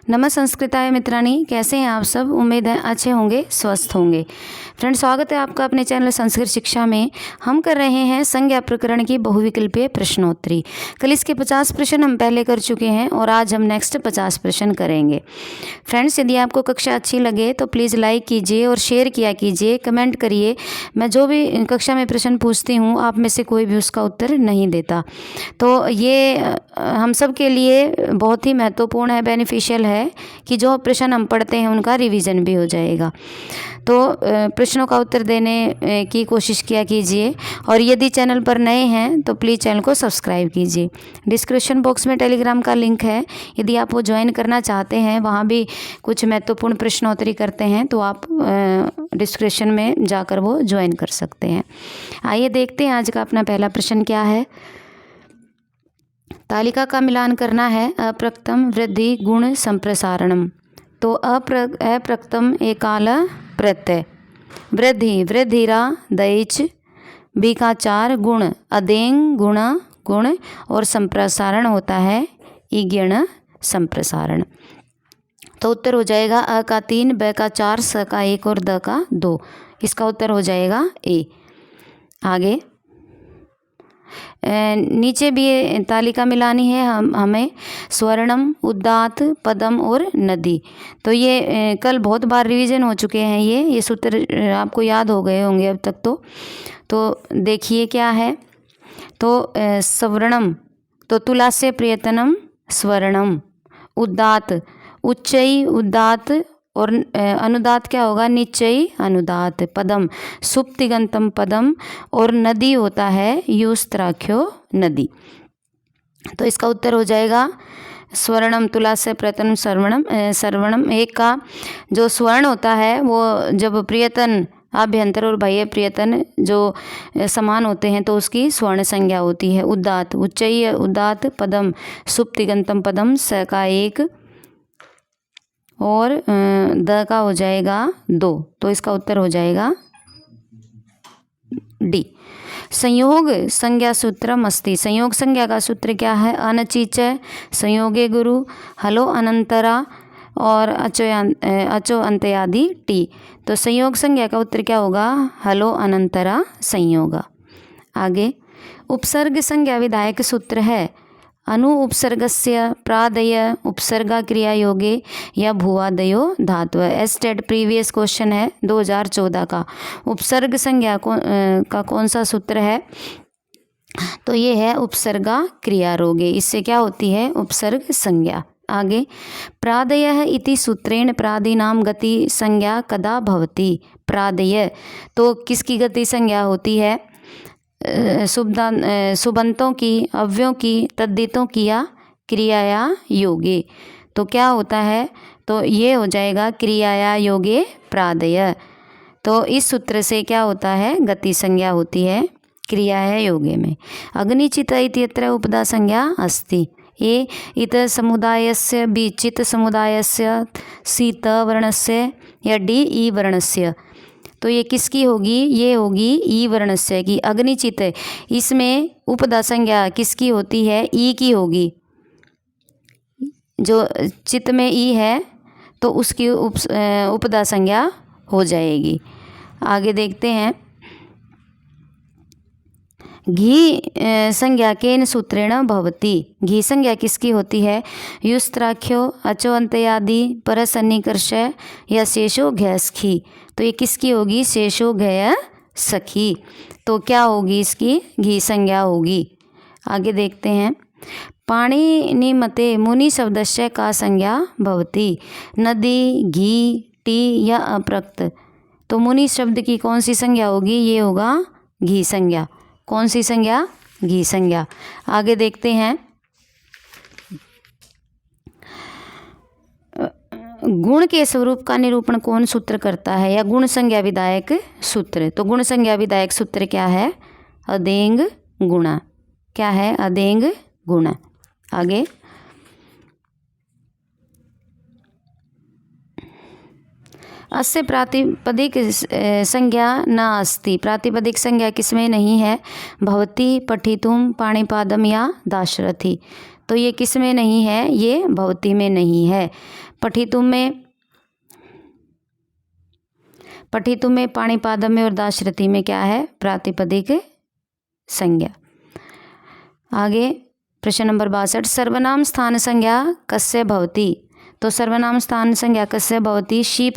नमः संस्कृताय मित्राणी, कैसे हैं आप सब। उम्मीद है अच्छे होंगे, स्वस्थ होंगे। फ्रेंड्स, स्वागत है आपका अपने चैनल संस्कृत शिक्षा में। हम कर रहे हैं संज्ञा प्रकरण की बहुविकल्पीय प्रश्नोत्तरी। कल इसके 50 प्रश्न हम पहले कर चुके हैं और आज हम नेक्स्ट 50 प्रश्न करेंगे। फ्रेंड्स, यदि आपको कक्षा अच्छी लगे तो प्लीज़ लाइक कीजिए और शेयर किया कीजिए, कमेंट करिए। मैं जो भी कक्षा में प्रश्न पूछती हूँ, आप में से कोई भी उसका उत्तर नहीं देता, तो ये हम सब के लिए बहुत ही महत्वपूर्ण है, बेनिफिशियल है कि जो प्रश्न हम पढ़ते हैं उनका रिवीजन भी हो जाएगा। तो प्रश्नों का उत्तर देने की कोशिश किया कीजिए और यदि चैनल पर नए हैं तो प्लीज़ चैनल को सब्सक्राइब कीजिए। डिस्क्रिप्शन बॉक्स में टेलीग्राम का लिंक है, यदि आप वो ज्वाइन करना चाहते हैं, वहाँ भी कुछ महत्वपूर्ण प्रश्नोत्तरी करते हैं, तो आप डिस्क्रिप्शन में जाकर वो ज्वाइन कर सकते हैं। आइए देखते हैं आज का अपना पहला प्रश्न क्या है। तालिका का मिलान करना है। अप्रक्तम वृद्धि गुण संप्रसारणम। तो अप्रक्तम एकाल प्रत्यय, वृद्धि वृद्धिरा दैच, बी का 4 गुण अदेंग गुण और संप्रसारण होता है इगण संप्रसारण। तो उत्तर हो जाएगा अ का 3, ब का 4, स का 1 और द का 2। इसका उत्तर हो जाएगा ए। आगे नीचे भी तालिका मिलानी है हमें। स्वर्णम, उदात, पदम और नदी। तो ये कल बहुत बार रिवीजन हो चुके हैं। ये सूत्र आपको याद हो गए होंगे अब तक। तो देखिए क्या है। तो स्वर्णम, तो तुला से प्रियतनम स्वर्णम। उदात, उच्चई उदात और अनुदात क्या होगा, निश्चयी अनुदात। पदम, सुप्तिगंतम पदम और नदी होता है यूस्त्राख्यो नदी। तो इसका उत्तर हो जाएगा स्वर्णम, तुला से प्रयतनम सर्वणम। एक का जो स्वर्ण होता है वो जब प्रियतन आभ्यंतर और बाह्य प्रियतन जो समान होते हैं तो उसकी स्वर्ण संज्ञा होती है। उदात, उच्चई उदात पदम, सुप्तिगंतम पदम, स का 1 और द का हो जाएगा 2। तो इसका उत्तर हो जाएगा डी। संयोग संज्ञा सूत्रम अस्ति। संयोग संज्ञा का सूत्र क्या है। अनचीच संयोगे गुरु, हलो अनंतरा और अचो अंत्यादि टी। तो संयोग संज्ञा का उत्तर क्या होगा, हलो अनंतरा संयोगा। आगे उपसर्ग संज्ञा विधायक सूत्र है। अनु उपसर्गस्य प्रादय उपसर्गा क्रिया योगे या भुवादयो धातु। एस्टेड प्रीवियस क्वेश्चन है 2014 का। उपसर्ग संज्ञा का कौन सा सूत्र है, तो ये है उपसर्गा क्रिया रोगे। इससे क्या होती है, उपसर्ग संज्ञा। आगे प्रादयः इति सूत्रेण प्रादीनाम गति संज्ञा कदा भवति। प्रादय तो किसकी गति संज्ञा होती है, सुबंतों की, अव्यों की, तद्धितों की या क्रियाया योगे। तो क्या होता है, तो ये हो जाएगा क्रियाया योगे प्रादय। तो इस सूत्र से क्या होता है, गति संज्ञा होती है क्रियाया योगे में। अग्निचित इत्यत्र उपदा संज्ञा अस्ति। ए इत समुदायस्य, बी चित समुदायस्य, सी त वर्णस्य या डी ई वर्णस्य। तो ये किसकी होगी, ये होगी ई वर्णस्य की। अग्निचित, इसमें उपदा संज्ञा किसकी होती है, ई की होगी। जो चित में ई है तो उसकी उपदा संज्ञा हो जाएगी। आगे देखते हैं। घी संज्ञा केन सूत्रेण भवति। घी संज्ञा किसकी होती है, युस्त्राख्यो अचो अंत्यादि परसन्निकर्ष या शेषो घयस्खी। तो ये किसकी होगी, शेषो घय सखी। तो क्या होगी, इसकी घी संज्ञा होगी। आगे देखते हैं। पाणिनि मते मुनि शब्दस्य का संज्ञा भवति। नदी, घी, टी या अप्रक्त। तो मुनि शब्द की कौन सी संज्ञा होगी, ये होगा घी संज्ञा। कौन सी संज्ञा, घी संज्ञा। आगे देखते हैं। गुण के स्वरूप का निरूपण कौन सूत्र करता है, या गुण संज्ञा विधायक सूत्र। तो गुण संज्ञा विधायक सूत्र क्या है, अदेंग गुणा। क्या है, अदेंग गुणा। आगे अस्य प्रातिपदिक संज्ञा न अस्ति। प्रातिपदिक संज्ञा किसमें नहीं है? भवति, पठितुम, पाणिपादम या दाशरथी। तो ये किसमें नहीं है? ये भवति में नहीं है। पठितुम में, पाणिपादम में और दाशरथी में क्या है? प्रातिपदिक संज्ञा। आगे प्रश्न नंबर 62, सर्वनाम स्थान संज्ञा कस्य भवति? तो सर्वनाम स्थान संज्ञा कस्य भवति? शी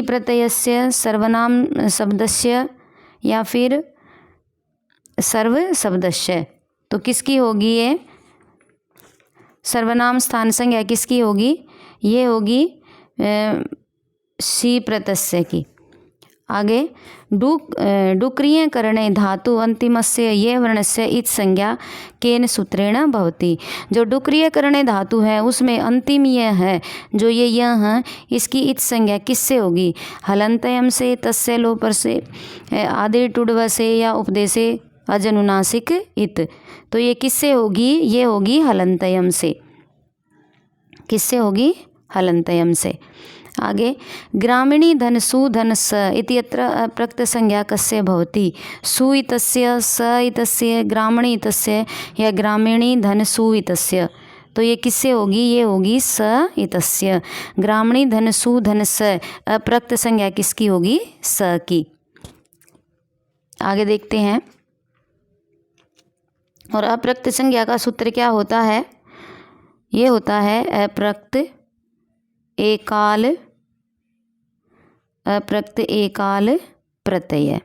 प्रत्ययस्य सर्वनाम शब्दस्य या फिर सर्व शब्दस्य। तो किसकी होगी ये सर्वनाम स्थान संज्ञा? किसकी होगी? ये होगी शी प्रत्यय की। आगे डुक्रिय करणे धातु अंतिमस्य ये वर्णस्य इत् संज्ञा केन सूत्रेण भवति। जो डुक्रिय करणे धातु है उसमें अंतिम ये है, जो ये है, इसकी इत् संज्ञा किससे होगी? हलंतयम से, तस्य लोपर से, आदि टुडव से या उपदेशे अजनुनासिक इत। तो ये किससे होगी? ये होगी हलंतयम से। किससे होगी? हलंतयम से। आगे ग्रामीणी धन सु धन स इति अत्र अप्रक्त संज्ञा कस्य भवति? सु इतस्य, स इतस्य, ग्रामीणी इतस्य या ग्रामीणी धन सु इतस्य। तो ये किससे होगी? ये होगी स इतस्य। ग्रामीणी धन सु धन स, अप्रक्त संज्ञा किसकी होगी? स की। आगे देखते हैं। और अप्रक्त संज्ञा का सूत्र क्या होता है? ये होता है अप्रक्त एकाल प्रत्यय।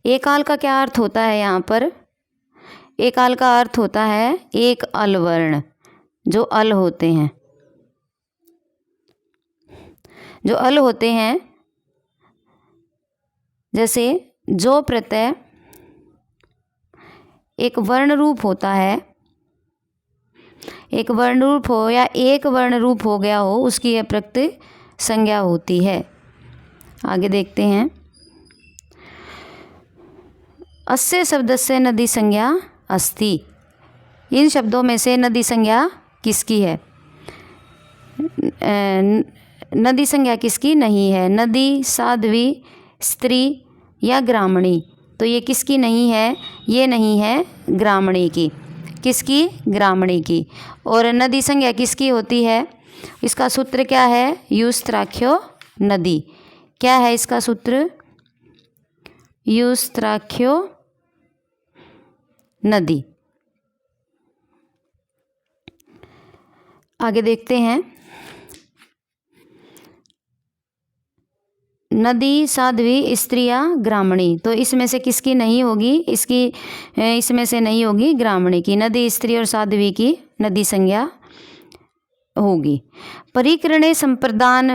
एकाल का क्या अर्थ होता है? यहाँ पर एकाल का अर्थ होता है एक अल वर्ण, जो अल होते हैं, जो अल होते हैं। जैसे जो प्रत्यय एक वर्ण रूप होता है, एक वर्ण रूप हो या एक वर्ण रूप हो गया हो, उसकी अप्रक्त संज्ञा होती है। आगे देखते हैं। अस्य शब्दस्य नदी संज्ञा अस्ति। इन शब्दों में से नदी संज्ञा किसकी है? नदी संज्ञा किसकी नहीं है? नदी, साध्वी, स्त्री या ग्रामणी। तो ये किसकी नहीं है? ये नहीं है ग्रामणी की। किसकी? ग्रामणी की। और नदी संज्ञा किसकी होती है? इसका सूत्र क्या है? युस्त्राख्यो नदी। क्या है इसका सूत्र? युस्त्राख्यो नदी। आगे देखते हैं। नदी, साध्वी, स्त्रिया, ग्रामणी। तो इसमें से किसकी नहीं होगी? इसमें से नहीं होगी ग्रामणी की। नदी, स्त्री और साध्वी की नदी संज्ञा होगी। परिकरणे संप्रदान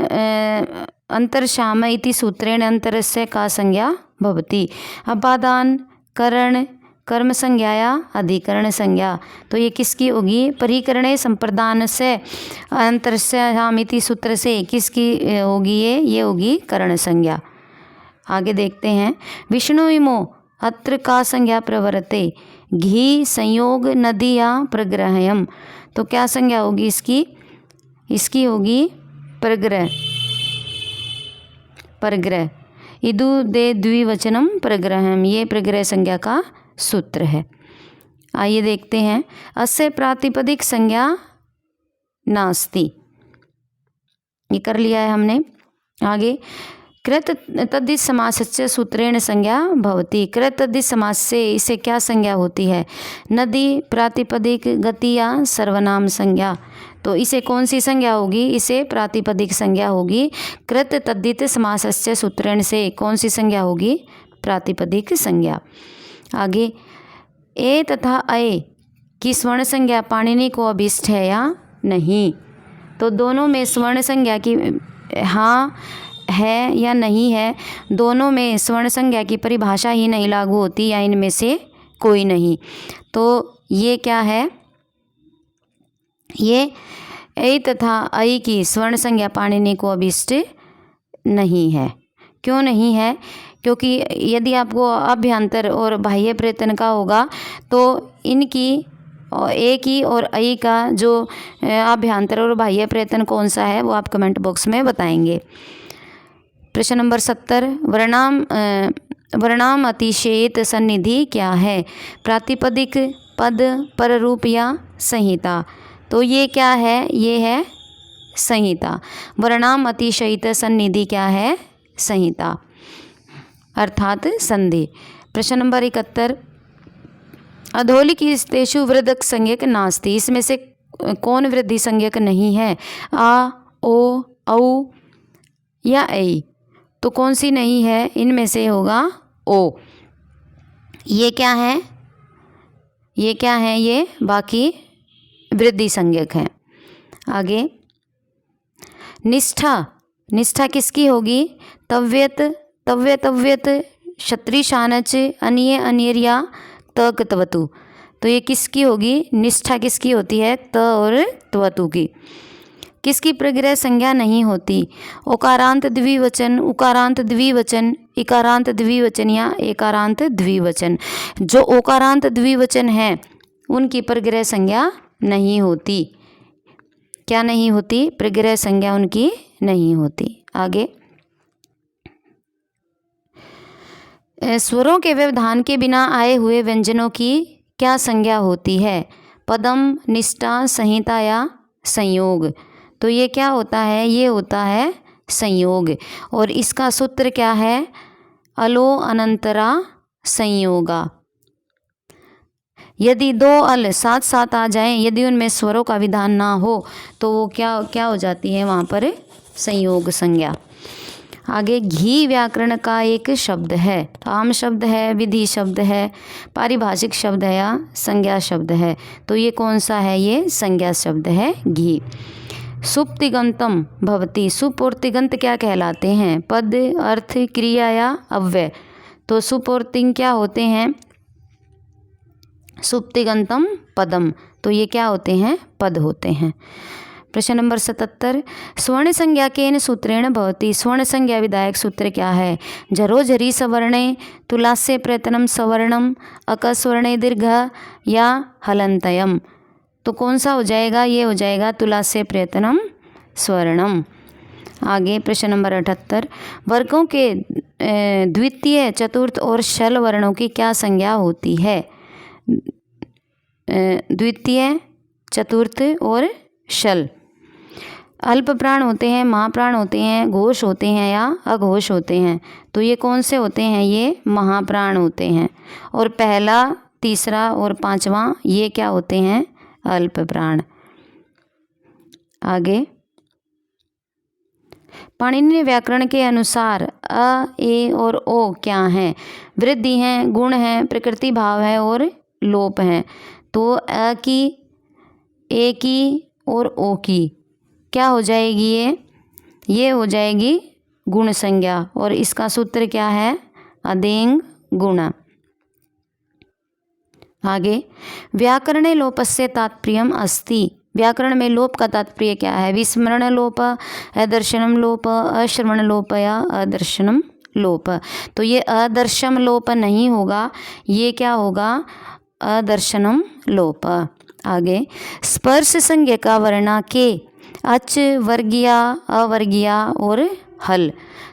अंतरशाम इति सूत्रेण अंतरस्य का संज्ञा भवति? अपादान, करण, कर्म संज्ञाया अधिकरण संज्ञा। तो ये किसकी होगी? परिकरणे संप्रदान से अंतरस्याम इति सूत्र से किसकी होगी? ये होगी करण संज्ञा। आगे देखते हैं। विष्णु इमो अत्र का संज्ञा प्रवर्ते? घी, संयोग, नदी या प्रग्रहयम। तो क्या संज्ञा होगी इसकी? इसकी होगी प्रग्रह। परग्रह। इदु दे द्विवचनम प्रग्रहम। ये प्रग्रह संज्ञा का सूत्र है। आइए देखते हैं। अस्य प्रातिपदिक संज्ञा नास्ति। ये कर लिया है हमने। आगे कृत तद्धित समासस्य सूत्रेण संज्ञा भवति। कृत तद्धित समास से इसे क्या संज्ञा होती है? नदी, प्रातिपदिक, गति या सर्वनाम संज्ञा। तो इसे कौन सी संज्ञा होगी? इसे प्रातिपदिक संज्ञा होगी। कृत तद्धित समासस्य सूत्रेण से कौन सी संज्ञा होगी? प्रातिपदिक संज्ञा। आगे ए तथा अय की स्वर्ण संज्ञा पाणिनि को अभीष्ट है या नहीं? तो दोनों में स्वर्ण संज्ञा की हाँ है या नहीं है? दोनों में स्वर्ण संज्ञा की परिभाषा ही नहीं लागू होती, या इनमें से कोई नहीं। तो ये क्या है? ये ए तथा अय की स्वर्ण संज्ञा पाणिनि को अभीष्ट नहीं है। क्यों नहीं है? क्योंकि यदि आपको अभ्यंतर और बाह्य प्रयत्न का होगा तो इनकी और ए की और ऐ का जो आभ्यंतर और बाह्य प्रयत्न कौन सा है वो आप कमेंट बॉक्स में बताएंगे। प्रश्न नंबर 70, वर्णाम अतिशयित सन्निधि क्या है? प्रातिपदिक, पद, पररूप या संहिता? तो ये क्या है? ये है संहिता। वर्णाम अतिशयित सन्निधि क्या है? संहिता अर्थात संधि। प्रश्न नंबर 71, अधोलिखितेषु वृद्धक संज्ञक नास्ति। इसमें से कौन वृद्धि संज्ञक नहीं है? आ, ओ, औ या ऐ? तो कौन सी नहीं है? इनमें से होगा ओ। ये क्या है? ये क्या है? ये बाकी वृद्धि संज्ञक हैं। आगे निष्ठा, निष्ठा किसकी होगी? तव्यत, तव्य, तव्यत, क्षत्रि, शानच, अनिय, अनियर या तक, तवतु। तो ये किसकी होगी? निष्ठा किसकी होती है? त और त्वतु की। किसकी प्रग्रह संज्ञा नहीं होती? ओकारांत द्विवचन, उकारांत द्विवचन, इकारांत द्विवचन या एकारांत द्विवचन। जो ओकारांत द्विवचन है उनकी प्रग्रह संज्ञा नहीं होती। क्या नहीं होती? प्रग्रह संज्ञा उनकी नहीं होती। आगे स्वरों के व्यवधान के बिना आए हुए व्यंजनों की क्या संज्ञा होती है? पदम, निष्ठा, संहिता या संयोग? तो ये क्या होता है? ये होता है संयोग। और इसका सूत्र क्या है? अलो अनंतरा संयोगा। यदि दो अल साथ साथ आ जाएं, यदि उनमें स्वरों का विधान ना हो तो वो क्या हो जाती है? वहाँ पर संयोग संज्ञा। आगे घी व्याकरण का एक शब्द है। आम शब्द है, विधि शब्द है, पारिभाषिक शब्द है या संज्ञा शब्द है? तो ये कौन सा है? ये संज्ञा शब्द है घी। सुप्तिगंतम भवति। सुप और तिगंत क्या कहलाते हैं? पद, अर्थ, क्रिया या अव्यय? तो सुप और तिंग क्या होते हैं? सुप्तिगंतम पदम। तो ये क्या होते हैं? पद होते हैं। प्रश्न नंबर 77, स्वर्ण संज्ञा केन सूत्रेण भवति। स्वर्ण संज्ञा विधायक सूत्र क्या है? झरोझरी सवर्णे, तुलास्य प्रयत्नम सवर्णम, अकस्वर्णे दीर्घ या हलंतयम? तो कौन सा हो जाएगा? ये हो जाएगा तुलास्य प्रयत्नम स्वर्णम। आगे प्रश्न नंबर 78, वर्गों के द्वितीय, चतुर्थ और शल वर्णों की क्या संज्ञा होती है? द्वितीय, चतुर्थ और शल। अल्प प्राण होते हैं, महाप्राण होते हैं, घोष होते हैं या अघोष होते हैं? तो ये कौन से होते हैं? ये महाप्राण होते हैं। और पहला, तीसरा और पांचवा ये क्या होते हैं? अल्प प्राण। आगे पाणिनीय व्याकरण के अनुसार अ, ए और ओ क्या हैं? वृद्धि हैं, गुण हैं, प्रकृति भाव है और लोप हैं। तो अ की, ए की और ओ की क्या हो जाएगी? ये हो जाएगी गुण संज्ञा। और इसका सूत्र क्या है? अदेंग गुण। आगे व्याकरणे लोपस्य तात्पर्यम अस्ति। व्याकरण में लोप का तात्पर्य क्या है? विस्मरण लोप, अदर्शनम लोप, अश्रवण लोप या अदर्शनम लोप? तो ये अदर्शम लोप नहीं होगा, ये क्या होगा? अदर्शनम लोप। आगे स्पर्श संज्ञा का वर्णा के अच, वर्गीया, अवर्गीया और हल।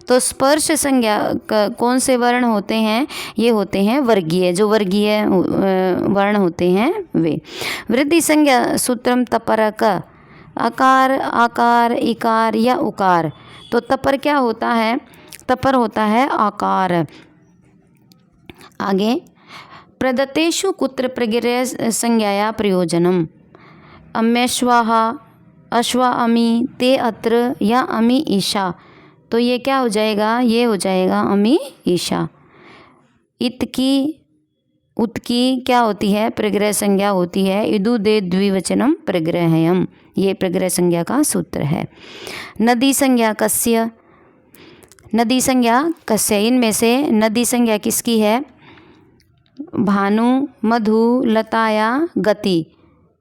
तो स्पर्श संज्ञा कौन से वर्ण होते हैं? ये होते हैं वर्गीय। जो वर्गीय वर्ण होते हैं वे। वृद्धि संज्ञा सूत्रम तपरक, अकार, आकार, इकार या उकार? तो तपर क्या होता है? तपर होता है आकार। आगे प्रदत्तेषु कुत्र प्रगिर्य संज्ञाया प्रयोजनम? अम्यश्वाहा, अश्वा अमी, ते अत्र या अमी ईशा? तो ये क्या हो जाएगा? ये हो जाएगा अमी ईशा। इत की, उत की क्या होती है? प्रग्रह संज्ञा होती है। इदु दे द्विवचनम प्रग्रहयम, ये प्रग्रह संज्ञा का सूत्र है। नदी संज्ञा कस्य? नदी संज्ञा कस्य? इनमें से नदी संज्ञा किसकी है? भानु, मधु, लता या गति?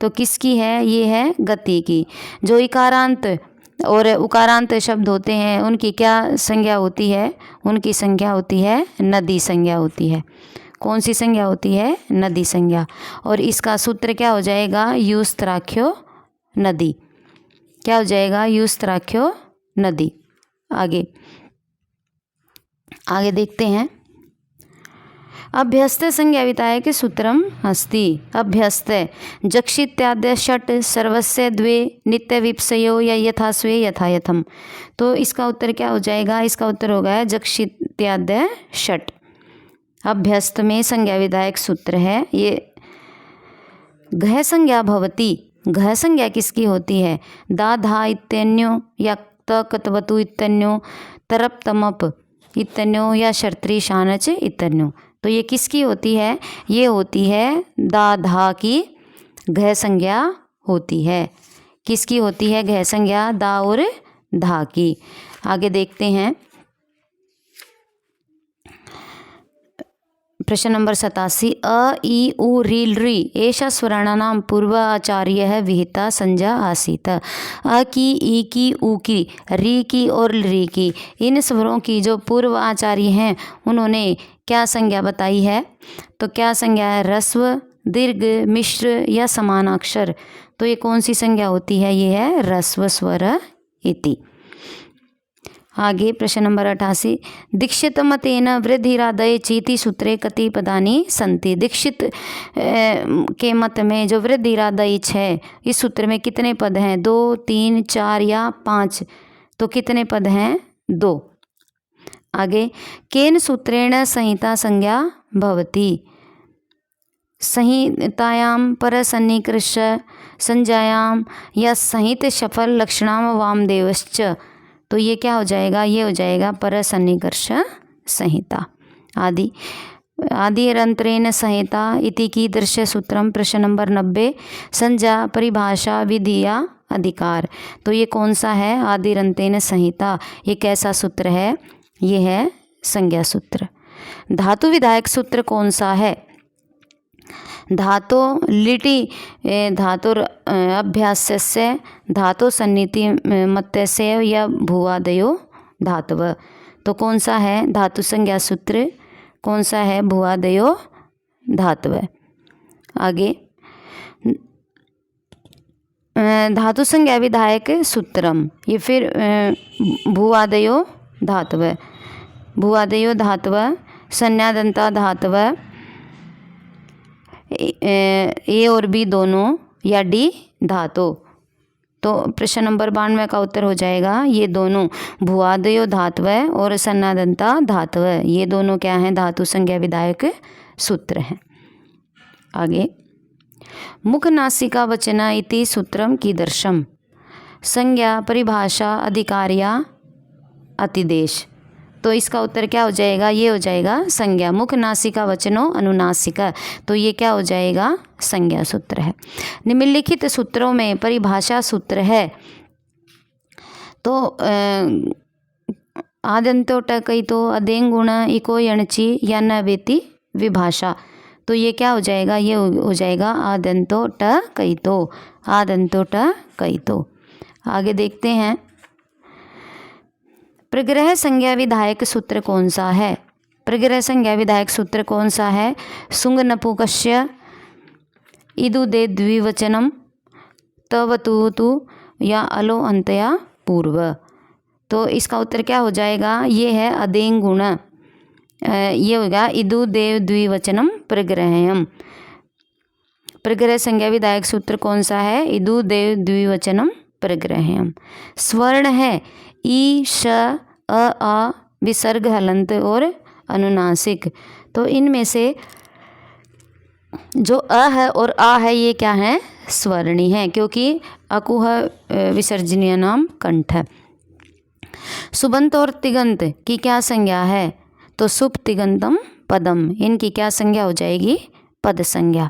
तो किसकी है? ये है गति की। जो इकारांत और उकारांत शब्द होते हैं उनकी क्या संज्ञा होती है? उनकी संज्ञा होती है नदी संज्ञा होती है। कौन सी संज्ञा होती है? नदी संज्ञा। और इसका सूत्र क्या हो जाएगा? यूस्त्राख्यो नदी। क्या हो जाएगा? यूस्त्राख्यो नदी। आगे देखते हैं। अभ्यस्त संज्ञा विधायक सूत्रम अस्ति। अभ्यस्त जक्षित्याद्य षट सर्वस्य द्वे नित्य विप्सयो या यथा स्वे यथा यथम। तो इसका उत्तर क्या हो जाएगा? इसका उत्तर होगा जक्षित्याद्य षट। अभ्यस्त में संज्ञा विधायक सूत्र है ये। घ संज्ञा भवति। घ संज्ञा किसकी होती है? दा धा इत्यन्यो या त कतवतु इत्यन्यो तरप तमप इत्यन्यो या शर्त्री शानच इत्यन्यो। तो ये किसकी होती है? ये होती है दा धा की घ संज्ञा होती है। किसकी होती है घ संज्ञा? दा और धा की। आगे देखते हैं प्रश्न नंबर 87। अ इ उ रील री एषा स्वराणानां पूर्व आचार्यः विहिता संज्ञा आसीत्। अ की, ई की, उ की, री की और री की, इन स्वरों की जो पूर्व आचार्य हैं उन्होंने क्या संज्ञा बताई है? तो क्या संज्ञा है? ह्रस्व, दीर्घ, मिश्र या समानाक्षर। तो ये कौन सी संज्ञा होती है? ये है ह्रस्व स्वर इति। आगे प्रश्न नंबर 88। दीक्षित मतेन वृद्धिरादय चीति सूत्रे कति पदानि सन्ति। दीक्षित के मत में जो वृद्धिरादय है इस सूत्र में कितने पद हैं? 2, 3, 4 या 5। तो कितने पद हैं? 2। आगे केन सूत्रेण संहिता संज्ञा भवति। संहितायां परसन्निकृष्य संज्ञायां या संहित सफल लक्षणाम वामदेवश्च। तो ये क्या हो जाएगा? ये हो जाएगा परसन्निकर्ष संहिता। आदिरंतरेण संहिता इति कीदृश सूत्रम। प्रश्न नंबर 90। संज्ञा परिभाषा विधिया अधिकार। तो ये कौन सा है? आदिरंतेन संहिता। ये कैसा सूत्र है? ये है संज्ञा सूत्र। धातु विधायक सूत्र कौन सा है? धातो लिटि धातुर अभ्यासस्य धातु सन्निधि मत्स्य या भुवादयो धातव। तो कौन सा है धातु संज्ञा सूत्र? कौन सा है? भुवादयो धातव। आगे धातु संज्ञा विधायक सूत्रम। ये फिर भुवादयो धातव। भुवादयो धातव, संज्ञादंता धातव, ए और बी दोनों या डी धातु। तो प्रश्न नंबर 92 का उत्तर हो जाएगा ये दोनों भुवादयो धातव और सन्नादंता धातव। ये दोनों क्या हैं? धातु संज्ञा विधायक सूत्र हैं। आगे मुख नासिका वचना इति सूत्रम कीदृशम। संज्ञा परिभाषा अधिकार्या अतिदेश। तो इसका उत्तर क्या हो जाएगा? ये हो जाएगा संज्ञा। मुख नासिका वचनो अनुनासिका। तो ये क्या हो जाएगा? संज्ञा सूत्र है। निम्नलिखित सूत्रों में परिभाषा सूत्र है। तो आदंतो टकई तो अदेंग गुण इको यणची या न वेति विभाषा। तो ये क्या हो जाएगा? ये हो जाएगा आदंतो टकई तो। आदंतो टकई तो। आगे देखते हैं प्रग्रह संज्ञा विधायक सूत्र कौन सा है? प्रग्रह संज्ञा विधायक सूत्र कौन सा है? सुंग नपुकस्य इदु दे द्विवचनम तवतुतु या अलो अंतया पूर्व। तो इसका उत्तर क्या हो जाएगा? ये है अदेंग गुण। ये होगा इदु देव द्विवचनम प्रग्रहयम। प्रग्रह संज्ञा विधायक सूत्र कौन सा है? इदु देव द्विवचनम प्रग्रहयम। स्वर्ण है ई, श, आ, विसर्ग हलंत और अनुनासिक। तो इनमें से जो अ है और आ है ये क्या है? स्वर्णी है, क्योंकि अकुह विसर्जनीय नाम कंठ है। सुबंत और तिगंत की क्या संज्ञा है? तो सुप तिगंतम पदम। इनकी क्या संज्ञा हो जाएगी? पद संज्ञा।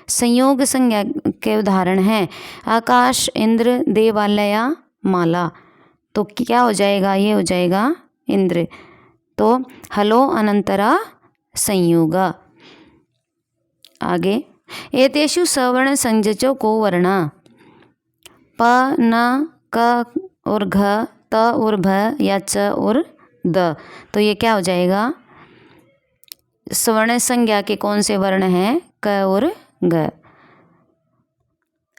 संयोग संज्ञा के उदाहरण हैं आकाश, इंद्र, देवालया, माला। तो क्या हो जाएगा? ये हो जाएगा इंद्र। तो हलो अनंतरा संयोगा। आगे एतेषु सवर्ण संज्ञचो को वर्ण प, न, क और घ, त और भ या च और द। तो ये क्या हो जाएगा? स्वर्ण संज्ञा के कौन से वर्ण हैं? क और ग।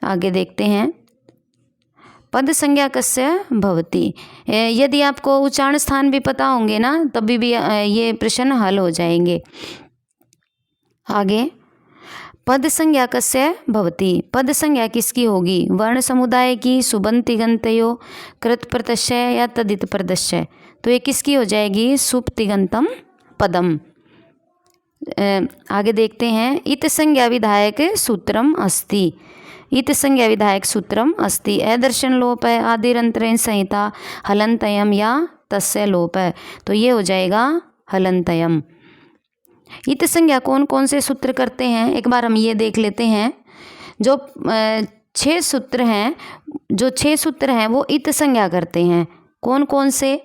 आगे देखते हैं, पद संज्ञा कस्य भवति। यदि आपको उच्चारण स्थान भी पता होंगे ना, तभी भी ये प्रश्न हल हो जाएंगे। आगे, पद संज्ञा कस्य भवति। पद संज्ञा किसकी होगी? वर्ण समुदाय की, सुबंत तिगंतयो, कृत प्रत्यय या तदित प्रत्यय। तो ये किसकी हो जाएगी? सुप तिगंतम पदम। आगे देखते हैं, इत संज्ञा विधायक सूत्रम अस्ति। इत संज्ञा विधायक सूत्रम अस्ति। अदर्शन लोप है, आदिरंतरेण संहिता हलंतयम या तस्य लोप है। तो ये हो जाएगा हलंतयम। इत संज्ञा कौन कौन से सूत्र करते हैं? एक बार हम ये देख लेते हैं। जो 6 सूत्र हैं, जो 6 सूत्र हैं वो इत संज्ञा करते हैं। कौन कौन से?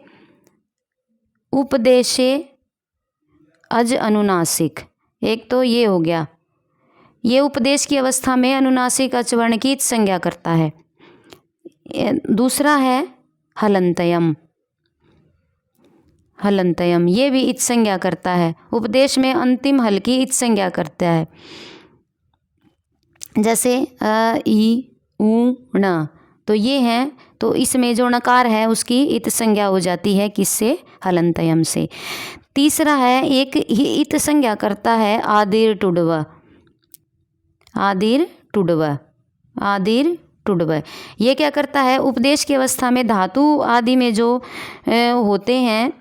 उपदेशे अज अनुनासिक, एक तो ये हो गया, ये उपदेश की अवस्था में अनुनासिक अचवर्ण की इत संज्ञा करता है। दूसरा है हलंतयम। हलंतयम ये भी इत संज्ञा करता है, उपदेश में अंतिम हल की इत संज्ञा करता है। जैसे अ, इ, उ, ण, तो ये हैं, तो इसमें जो नकार है उसकी इत संज्ञा हो जाती है किससे? हलंतयम से। तीसरा है, एक ही इत संज्ञा करता है आदिर टुडव। आदिर टुडव, आदिर टुडव। ये क्या करता है? उपदेश की अवस्था में धातु आदि में जो होते हैं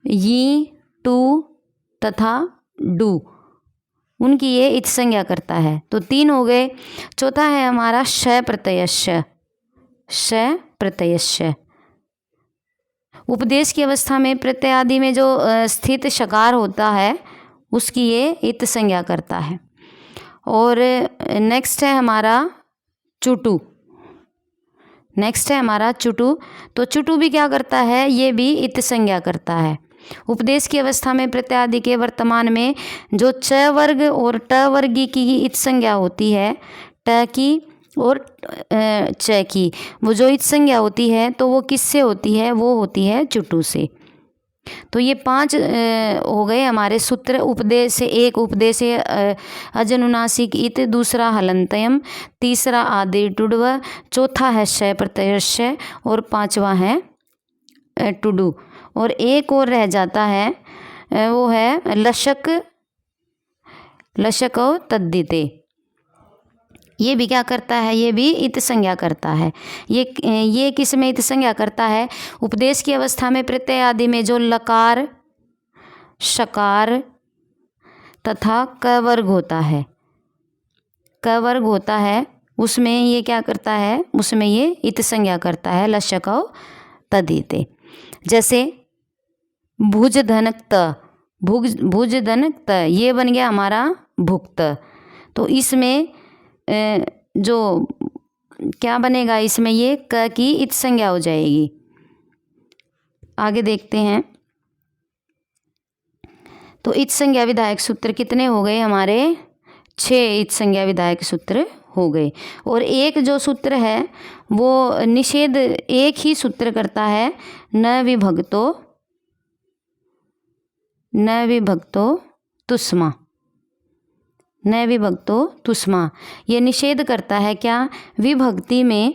यी, टू तथा डू, उनकी ये इत संज्ञा करता है। तो 3 हो गए। चौथा है हमारा श प्रत्ययस्य। श प्रत्ययस्य उपदेश की अवस्था में प्रत्यय आदि में जो स्थित शकार होता है उसकी ये इत संज्ञा करता है। और नेक्स्ट है हमारा चुटू। नेक्स्ट है हमारा चुटू। तो चुटू भी क्या करता है? ये भी इत संज्ञा करता है। उपदेश की अवस्था में प्रत्यय आदि के वर्तमान में जो च वर्ग और ट वर्गी की इत संज्ञा होती है, ट की और च की, वो जो इत संज्ञा होती है तो वो किससे होती है? वो होती है चुटू से। तो ये 5 हो गए हमारे सूत्र। उपदेश से, एक उपदेश अजनुनासिक इत, दूसरा हलंतयम, तीसरा आदिर टुडव, चौथा है श प्रत्ययस्य और 5वां है टुडू। और एक और रह जाता है, वो है लशक। लशक और तद्दिते, ये भी क्या करता है? ये भी इत संज्ञा करता है। ये किस में इत संज्ञा करता है? उपदेश की अवस्था में प्रत्यय आदि में जो लकार, शकार तथा क वर्ग होता है, क वर्ग होता है, उसमें ये क्या करता है? उसमें ये इत संज्ञा करता है, लशक और तद्दिते। जैसे भुज धनक त, भुज धनक त, ये बन गया हमारा भुक्त। तो इसमें जो क्या बनेगा? इसमें ये क की इत संज्ञा हो जाएगी। आगे देखते हैं, तो इत संज्ञा विधायक सूत्र कितने हो गए हमारे? 6 इत संज्ञा विधायक सूत्र हो गए। और एक जो सूत्र है वो निषेध एक ही सूत्र करता है, न विभक्तो तुष्मा। न विभक्तो तुष्मा, ये निषेध करता है क्या? विभक्ति में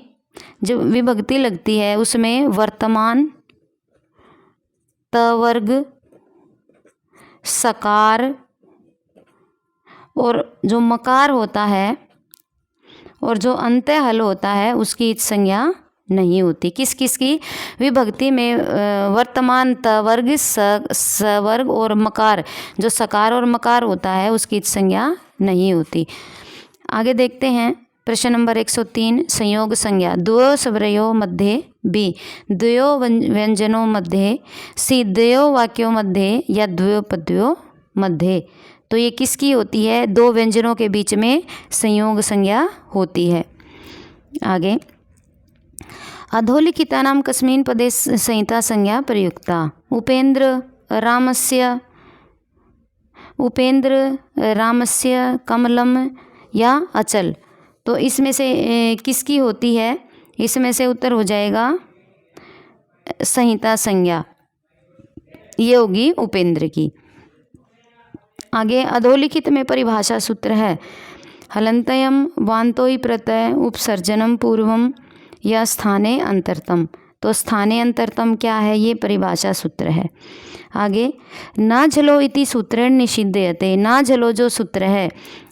जब विभक्ति लगती है उसमें वर्तमान, त वर्ग, सकार और जो मकार होता है और जो अंत्य हल होता है उसकी इत संज्ञा नहीं होती। किस किस की? विभक्ति में वर्तमान, त वर्ग, स वर्ग और मकार, जो सकार और मकार होता है उसकी इत संज्ञा नहीं होती। आगे देखते हैं, प्रश्न नंबर 103, संयोग संज्ञा। द्वयो स्वरयो मध्ये बी, द्वयो व्यंजनों मध्ये सी, द्वयो वाक्यों मध्ये या द्वयो पदयों मध्ये। तो ये किसकी होती है? 2 व्यंजनों के बीच में संयोग संज्ञा होती है। आगे, अधोलिखितानां कस्मिन् पदे संहिता संज्ञा प्रयुक्ता। उपेंद्र रामस्य कमलम या अचल। तो इसमें से किसकी होती है? इसमें से उत्तर हो जाएगा संहिता संज्ञा, ये होगी उपेंद्र की। आगे अधोलिखित में परिभाषा सूत्र है हलंतयम वान्तोई प्रत्यय उपसर्जनम पूर्वम या स्थाने अंतरतम। तो स्थाने अंतरतम क्या है, ये परिभाषा सूत्र है। आगे ना झलो इति सूत्रेण निषिध्यते। ना झलो जो सूत्र है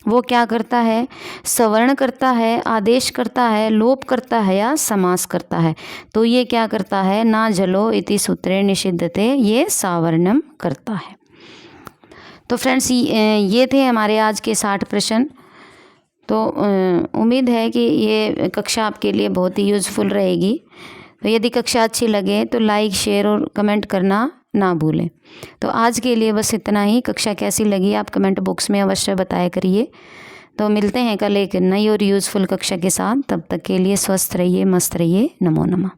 वो क्या करता है, सवर्ण करता है, आदेश करता है, लोप करता है या समास करता है। तो ये क्या करता है, ना झलो इति सूत्रेण निषिध्यते, ये सावर्णम करता है। तो फ्रेंड्स ये थे हमारे आज के 60 प्रश्न। तो उम्मीद है कि ये कक्षा आपके लिए बहुत ही यूज़फुल रहेगी। तो यदि कक्षा अच्छी लगे तो लाइक, शेयर और कमेंट करना ना भूलें। तो आज के लिए बस इतना ही। कक्षा कैसी लगी आप कमेंट बॉक्स में अवश्य बताया करिए। तो मिलते हैं कल एक नई और यूज़फुल कक्षा के साथ। तब तक के लिए स्वस्थ रहिए, मस्त रहिए। नमो नमः।